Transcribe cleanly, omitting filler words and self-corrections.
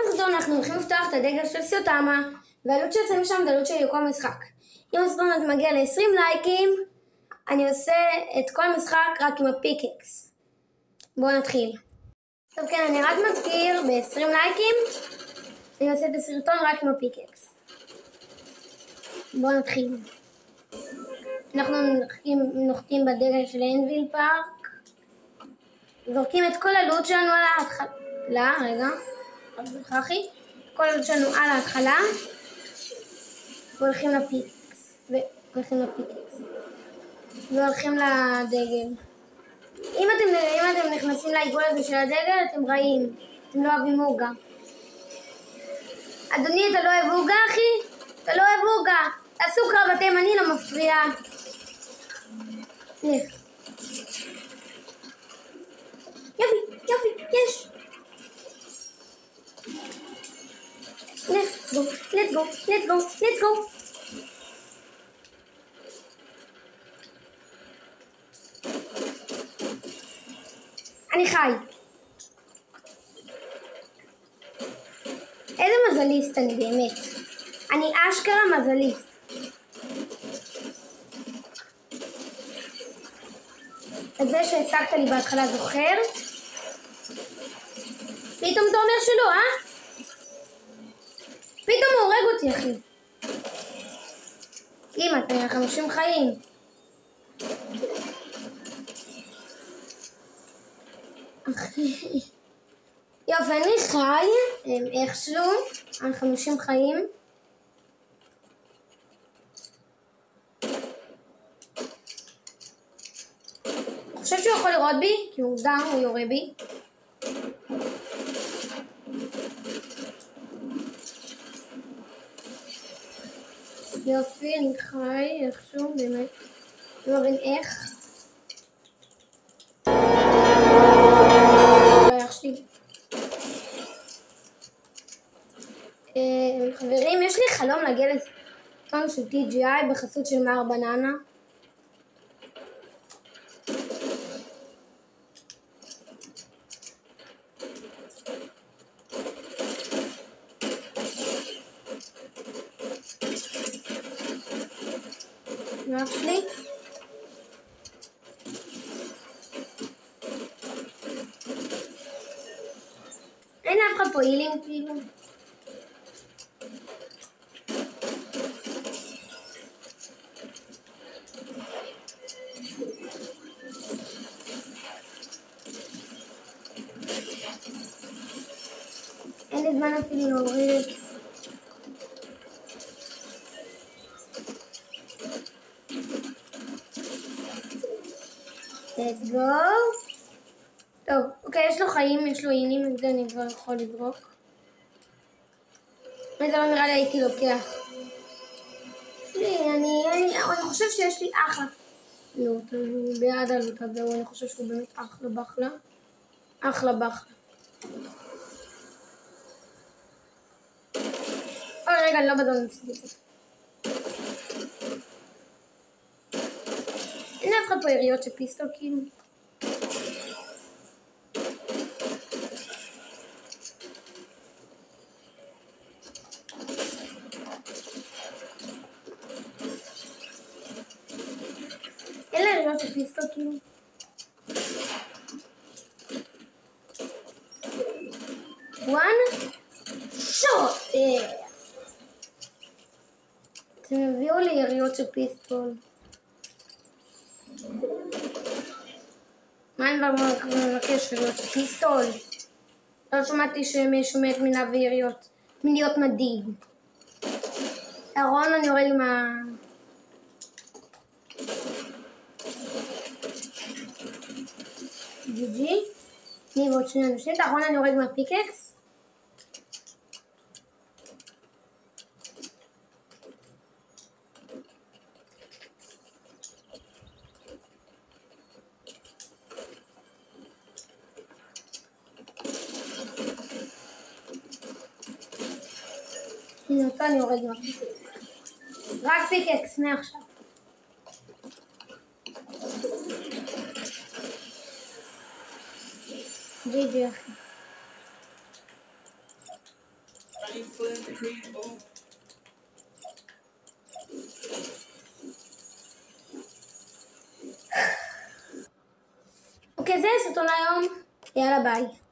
הסרטון אנחנו הולכים לפתוח את הדגל של סיוטמה, והעלות שיוצאים שם זה עלות של כל משחק. אם הסרטון הזה מגיע ל-20 לייקים, אני עושה את כל המשחק רק עם הפיקקס. בואו נתחיל. טוב כן, אני רק מזכיר, ב-20 לייקים, אני עושה את הסרטון רק עם הפיקקס. בואו נתחיל. אנחנו נוחתים בדגל של אנוויל פארק. זורקים את כל הלוט שלנו על ההתחלה, כל הלוט שלנו על ההתחלה, והולכים לפיקקס, והולכים לדגל. אם אתם נכנסים לעיגול הזה של הדגל, אתם רעים, אתם לא אוהבים עוגה. אדוני, אתה לא אוהב עוגה, אחי? אתה לא אוהב עוגה. תעשו קרב, אני לא מפריע. לך. יופי, יש. Let's go. אני חי. איזה מזליסט אני באמת. אני אשכרה מזליסט. את זה שהצגת לי בהתחלה זוכר? פתאום אתה אומר שלא, פתאום הוא הורג אותי, אחי. אמא, אתה 50 חיים. אחי. יופי, אני חי, איכשהו, על 50 חיים. אני חושב שהוא יכול לראות בי, כי הוא גם, הוא יורה בי. יופי, אני חי, איכשהו, באמת. לא מבין איך. חברים, יש לי חלום להגיע לסרטון של TGI בחסות של מר בננה. ואח שלי אין אף אחד פה הילים כאילו. אין לי זמן אפילו להוריד. Let's go. טוב, אוקיי, יש לו חיים, יש לו עינים, את זה אני כבר יכול לזרוק. וזה לא נראה לי הייתי לוקח. אני חושב שיש לי אחלה לוט, אני בעד הלוט הזה, אני חושב שהוא באמת אחלה בחלה. אחלה בחלה. אוי רגע, אני לא בזמן נצטית את זה. אין אף אחד פה יריות של פיסטול כאילו. אין לה יריות של פיסטול כאילו. one shot. אתם הביאו לי יריות של פיסטול. מה אני מבקש יריות של פיסטול? לא שמעתי שמישהו מת מלהביא יריות. מלהיות מדהים. אהרון, אני יורד עם ג'י. אני ועוד שני אנשים. אהרון, אני יורד עם הפיקקס. הנה אותו אני יורד עם הפיקקס. רק פיקקס, מעכשיו. ג'י אחי. אוקיי, זה סרטון היום. יאללה ביי.